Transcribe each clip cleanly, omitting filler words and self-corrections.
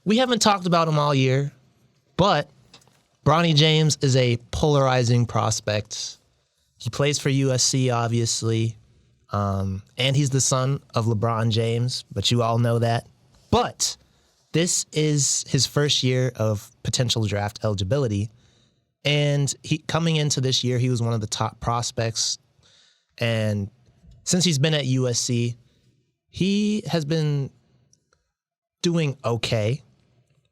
We haven't talked about him all year, but Bronny James is a polarizing prospect. He plays for USC, obviously, and he's the son of LeBron James, but you all know that. But this is his first year of potential draft eligibility, and coming into this year, he was one of the top prospects, and since he's been at USC, he has been doing okay,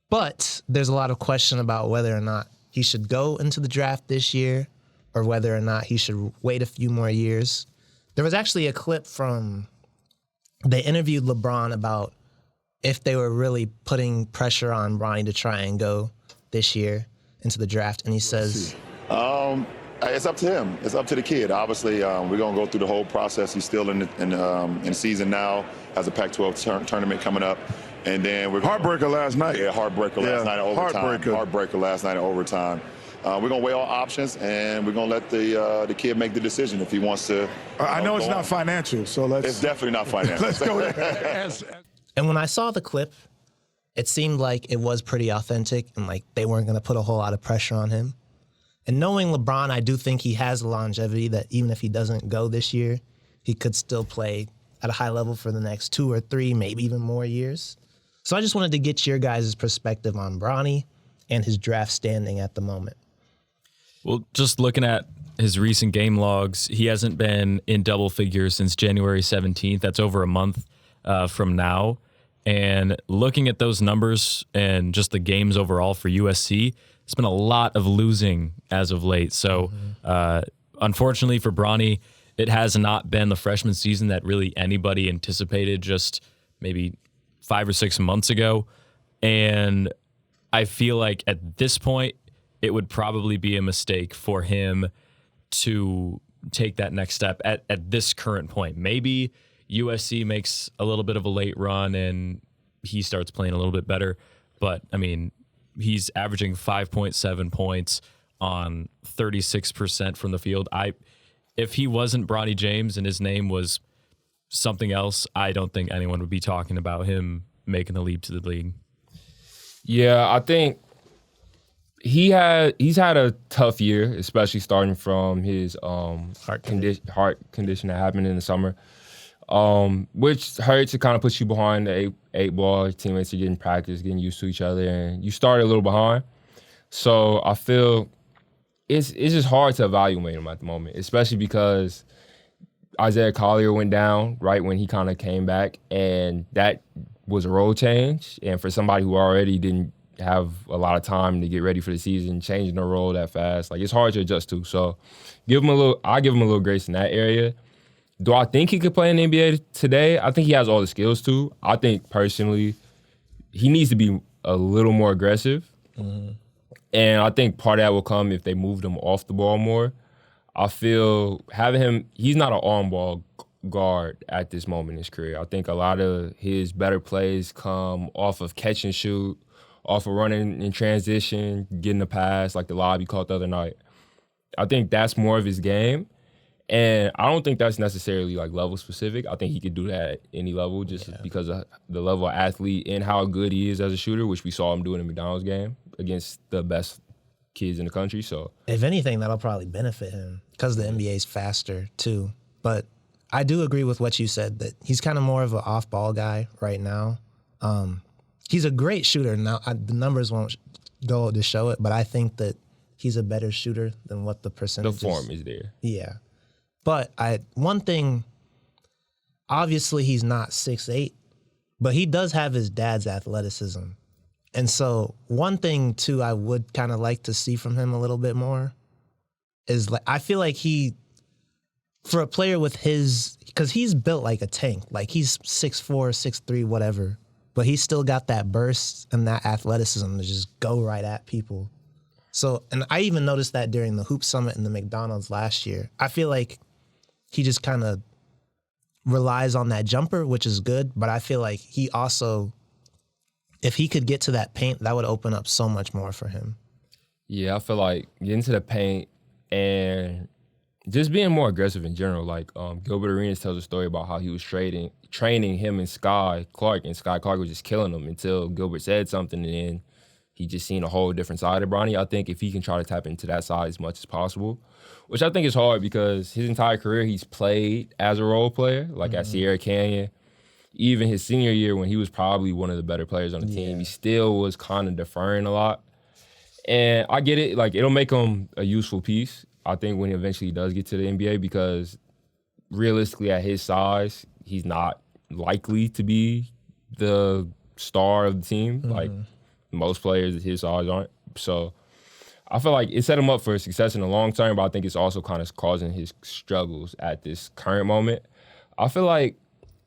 but there's a lot of question about whether or not he should go into the draft this year or whether or not he should wait a few more years. There was actually a clip they interviewed LeBron about if they were really putting pressure on Bronny to try and go this year into the draft, and he says, it's up to him. It's up to the kid. Obviously, we're going to go through the whole process. He's still in the season now, has a Pac-12 tournament coming up. And then we're heartbreaker last night. Yeah, heartbreaker last night in overtime. Heartbreaker last night in overtime. We're going to weigh all options, and we're going to let the kid make the decision if he wants to. I know it's not financial, so let's. It's definitely not financial. Let's go there. And when I saw the clip, it seemed like it was pretty authentic and like they weren't going to put a whole lot of pressure on him. And knowing LeBron, I do think he has the longevity that even if he doesn't go this year, he could still play at a high level for the next 2 or 3, maybe even more years. So I just wanted to get your guys' perspective on Bronny and his draft standing at the moment. Well, just looking at his recent game logs, he hasn't been in double figures since January 17th. That's over a month from now. And looking at those numbers and just the games overall for USC, it's been a lot of losing as of late. So unfortunately for Bronny, it has not been the freshman season that really anybody anticipated just maybe 5 or 6 months ago. And I feel like at this point, it would probably be a mistake for him to take that next step at this current point. Maybe USC makes a little bit of a late run and he starts playing a little bit better. But, I mean, he's averaging 5.7 points on 36% from the field. If he wasn't Bronny James and his name was something else, I don't think anyone would be talking about him making the leap to the league. Yeah, I think he's had a tough year, especially starting from his heart condition that happened in the summer, which hurts. It kind of puts you behind the eight ball. Teammates are getting practice, getting used to each other, and you start a little behind. So I feel it's just hard to evaluate him at the moment, especially because Isaiah Collier went down right when he kind of came back, and that was a role change. And for somebody who already didn't have a lot of time to get ready for the season, changing the role that fast, like it's hard to adjust to. So I give him a little grace in that area. Do I think he could play in the NBA today? I think he has all the skills to. I think personally, he needs to be a little more aggressive. Mm-hmm. And I think part of that will come if they moved him off the ball more. I feel having him, he's not an on-ball guard at this moment in his career. I think a lot of his better plays come off of catch and shoot, off of running in transition, getting a pass like the lob you caught the other night. I think that's more of his game. And I don't think that's necessarily like level specific. I think he could do that at any level just because of the level of athlete and how good he is as a shooter, which we saw him do in the McDonald's game against the best kids in the country. So if anything, that'll probably benefit him because the NBA is faster too. But I do agree with what you said that he's kind of more of an off-ball guy right now. He's a great shooter. Now, the numbers won't go to show it, but I think that he's a better shooter than what the percentage is. The form is there. Yeah. But one thing, obviously he's not 6'8", but he does have his dad's athleticism. And so one thing, too, I would kind of like to see from him a little bit more is like I feel like for a player with because he's built like a tank. Like he's 6'4", 6'3", whatever. But he's still got that burst and that athleticism to just go right at people. So, and I even noticed that during the Hoop Summit in the McDonald's last year. I feel like he just kind of relies on that jumper, which is good. But I feel like he also, if he could get to that paint, that would open up so much more for him. Yeah, I feel like getting to the paint and just being more aggressive in general. Like Gilbert Arenas tells a story about how he was training him and Sky Clark, and Sky Clark was just killing him until Gilbert said something, and then he just seen a whole different side of Bronny. I think if he can try to tap into that side as much as possible, which I think is hard because his entire career he's played as a role player, like at Sierra Canyon. Even his senior year when he was probably one of the better players on the team, he still was kind of deferring a lot. And I get it, like it'll make him a useful piece, I think, when eventually he does get to the NBA, because realistically at his size, he's not likely to be the star of the team. Like most players at his size aren't. So I feel like it set him up for success in the long term, but I think it's also kind of causing his struggles at this current moment. I feel like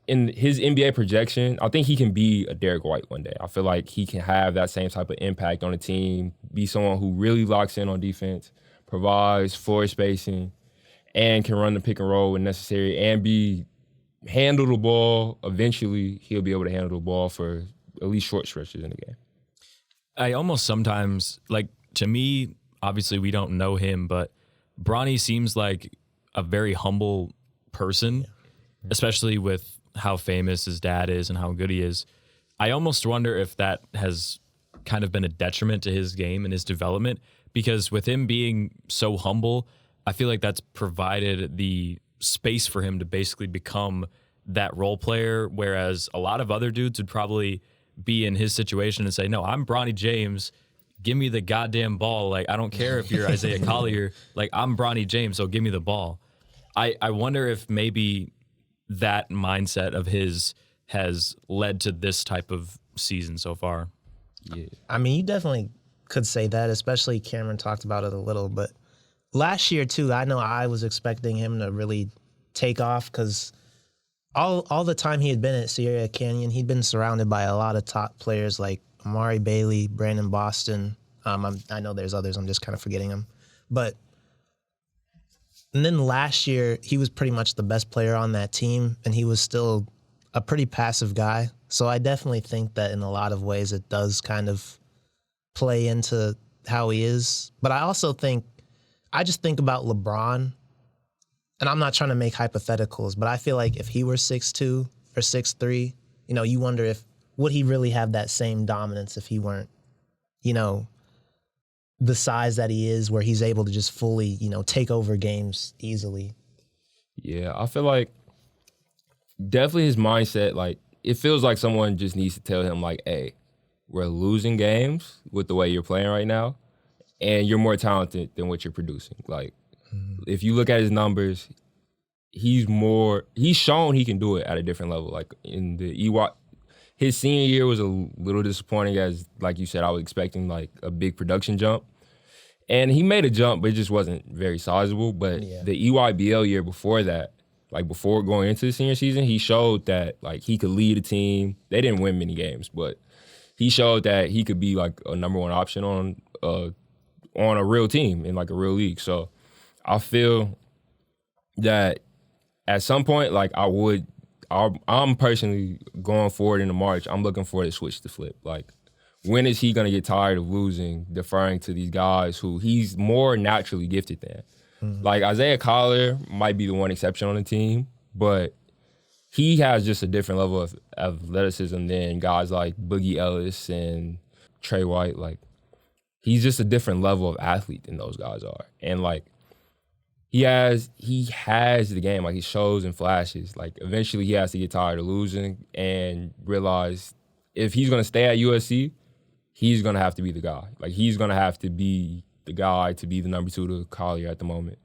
in his NBA projection, I think he can be a Derek White one day. I feel like he can have that same type of impact on the team, be someone who really locks in on defense, provides floor spacing, and can run the pick and roll when necessary, and handle the ball. Eventually, he'll be able to handle the ball for at least short stretches in the game. I almost sometimes, like, to me, obviously we don't know him, but Bronny seems like a very humble person, especially with how famous his dad is and how good he is. I almost wonder if that has kind of been a detriment to his game and his development, because with him being so humble, I feel like that's provided the space for him to basically become that role player, whereas a lot of other dudes would probably be in his situation and say, no, I'm Bronny James, give me the goddamn ball. Like, I don't care if you're Isaiah Collier, like, I'm Bronny James, so give me the ball. I wonder if maybe that mindset of his has led to this type of season so far. Yeah. I mean, you definitely could say that, especially Cameron talked about it a little, but last year too, I know I was expecting him to really take off because all the time he had been at Sierra Canyon, he'd been surrounded by a lot of top players like Amari Bailey, Brandon Boston. I know there's others, I'm just kind of forgetting them. And then last year, he was pretty much the best player on that team, and he was still a pretty passive guy. So I definitely think that in a lot of ways it does kind of play into how he is. But I also think, I just think about LeBron, and I'm not trying to make hypotheticals, but I feel like if he were 6'2" or 6'3", you know, you wonder if, would he really have that same dominance if he weren't, you know, the size that he is, where he's able to just fully, you know, take over games easily. Yeah, I feel like definitely his mindset, like, it feels like someone just needs to tell him, like, hey, we're losing games with the way you're playing right now, and you're more talented than what you're producing. Like, if you look at his numbers, he's shown he can do it at a different level. Like, in the EY, his senior year was a little disappointing, as, like you said, I was expecting, like, a big production jump. And he made a jump, but it just wasn't very sizable. But the EYBL year before that, like before going into the senior season, he showed that, like, he could lead a team. They didn't win many games, but he showed that he could be, like, a number one option on a real team in, like, a real league. So I feel that at some point, like, I'm personally going forward into March, I'm looking for the switch to flip. Like, when is he going to get tired of losing, deferring to these guys who he's more naturally gifted than? Like, Isaiah Collier might be the one exception on the team, but he has just a different level of athleticism than guys like Boogie Ellis and Trey White. Like, he's just a different level of athlete than those guys are. And, like, he has the game. Like, he shows and flashes. Like, eventually he has to get tired of losing and realize if he's going to stay at USC, he's going to have to be the guy. Like, he's going to have to be the guy to be the number 2 to Collier at the moment.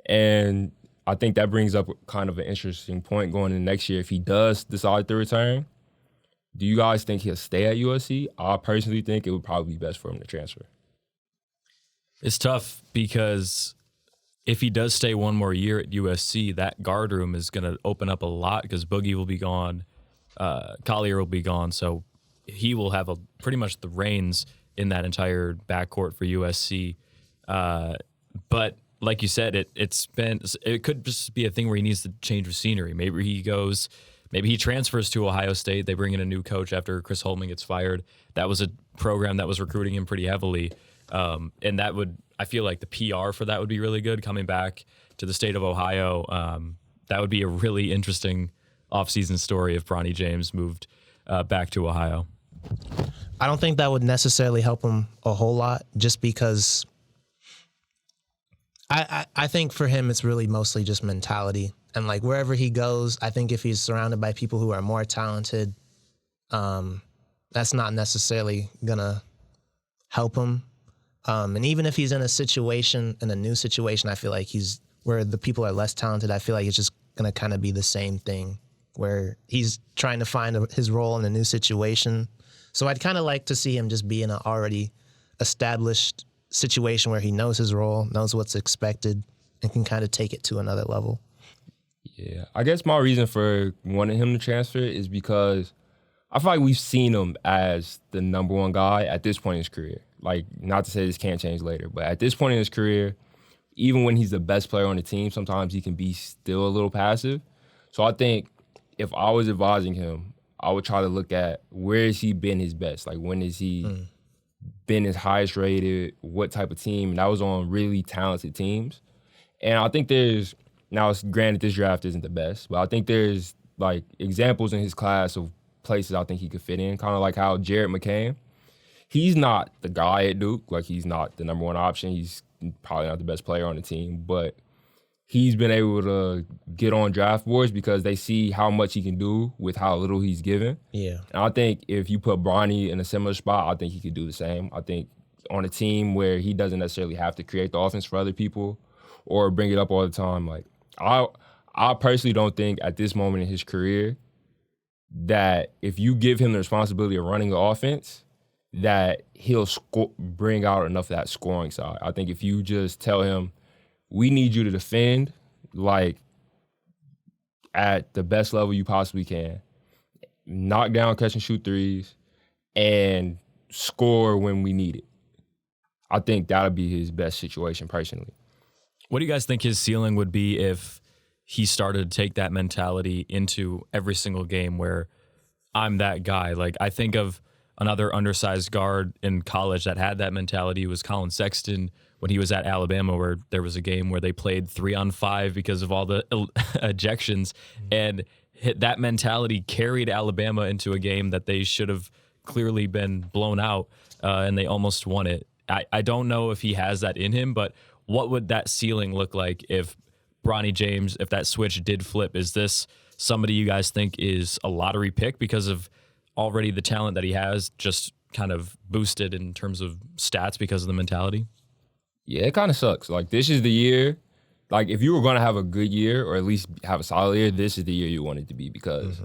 And I think that brings up kind of an interesting point going into next year. If he does decide to return, do you guys think he'll stay at USC? I personally think it would probably be best for him to transfer. It's tough because if he does stay one more year at USC, that guard room is going to open up a lot because Boogie will be gone, Collier will be gone, so he will have pretty much the reins in that entire backcourt for USC. But like you said, it could just be a thing where he needs to change the scenery. Maybe he transfers to Ohio State. They bring in a new coach after Chris Holman gets fired. That was a program that was recruiting him pretty heavily, and that would, I feel like the PR for that would be really good coming back to the state of Ohio. That would be a really interesting offseason story if Bronny James moved back to Ohio. I don't think that would necessarily help him a whole lot, just because I think for him it's really mostly just mentality. And like wherever he goes, I think if he's surrounded by people who are more talented, that's not necessarily gonna help him. And even if he's in a new situation, I feel like he's where the people are less talented. I feel like it's just gonna kind of be the same thing, where he's trying to find his role in a new situation. So I'd kind of like to see him just be in an already established situation where he knows his role, knows what's expected, and can kind of take it to another level. Yeah, I guess my reason for wanting him to transfer is because I feel like we've seen him as the number one guy at this point in his career. Like, not to say this can't change later, but at this point in his career, even when he's the best player on the team, sometimes he can be still a little passive. So I think if I was advising him, I would try to look at where has he been his best? Like, when has he been his highest rated? What type of team? And that was on really talented teams. And I think there's, now it's granted this draft isn't the best, but I think there's like examples in his class of places I think he could fit in, kind of like how Jared McCain, he's not the guy at Duke, like he's not the number one option. He's probably not the best player on the team, but he's been able to get on draft boards because they see how much he can do with how little he's given. Yeah. And I think if you put Bronny in a similar spot, I think he could do the same. I think on a team where he doesn't necessarily have to create the offense for other people or bring it up all the time, like I personally don't think at this moment in his career that if you give him the responsibility of running the offense, that he'll bring out enough of that scoring side. I think if you just tell him, we need you to defend like at the best level you possibly can, knock down, catch and shoot threes, and score when we need it. I think that'll be his best situation personally. What do you guys think his ceiling would be if he started to take that mentality into every single game where I'm that guy? Like, I think of another undersized guard in college that had that mentality was Colin Sexton when he was at Alabama, where there was a game where they played 3-on-5 because of all the ejections. And that mentality carried Alabama into a game that they should have clearly been blown out, and they almost won it. I don't know if he has that in him, but what would that ceiling look like if Bronny James, if that switch did flip? Is this somebody you guys think is a lottery pick because of already the talent that he has, just kind of boosted in terms of stats because of the mentality? Yeah, it kind of sucks. Like, this is the year. Like, if you were going to have a good year or at least have a solid year, this is the year you want it to be, because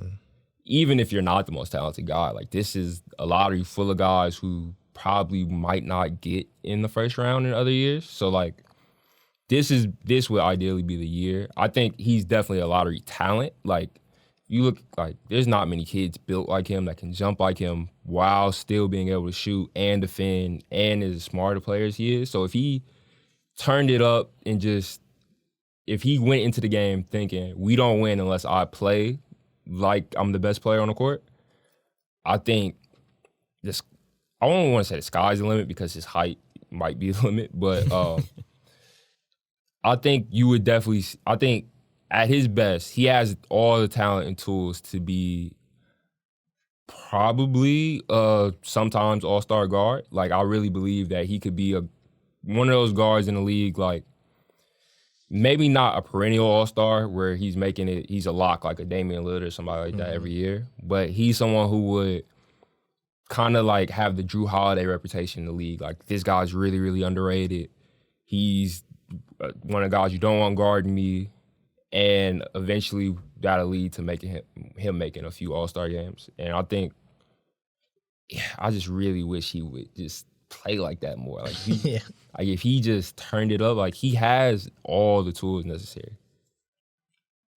even if you're not the most talented guy, like, this is a lottery full of guys who probably might not get in the first round in other years. So, like, this would ideally be the year. I think he's definitely a lottery talent. Like, you look, like, there's not many kids built like him that can jump like him while still being able to shoot and defend and as smart a player as he is. So if he turned it up and if he went into the game thinking, we don't win unless I play like I'm the best player on the court, I think I don't want to say the sky's the limit because his height might be the limit, but I think at his best, he has all the talent and tools to be probably sometimes all-star guard. Like, I really believe that he could be one of those guards in the league, like, maybe not a perennial all-star where he's a lock like a Damian Lillard or somebody like that every year, but he's someone who would kind of like have the Drew Holiday reputation in the league. Like, this guy's really, really underrated. He's one of the guys you don't want guarding me. And eventually that'll lead to making him making a few All-Star games. And I think, I just really wish he would just play like that more. Like, like if he just turned it up, like, he has all the tools necessary.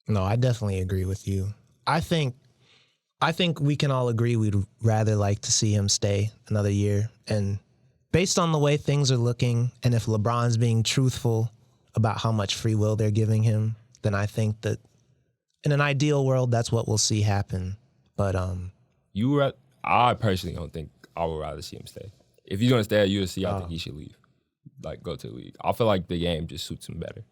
No, I definitely agree with you. I think we can all agree we'd rather like to see him stay another year. And based on the way things are looking, and if LeBron's being truthful about how much free will they're giving him, then I think that in an ideal world, that's what we'll see happen. But I personally don't think I would rather see him stay. If he's gonna stay at USC, I think he should leave. like go to the league. I feel like the game just suits him better.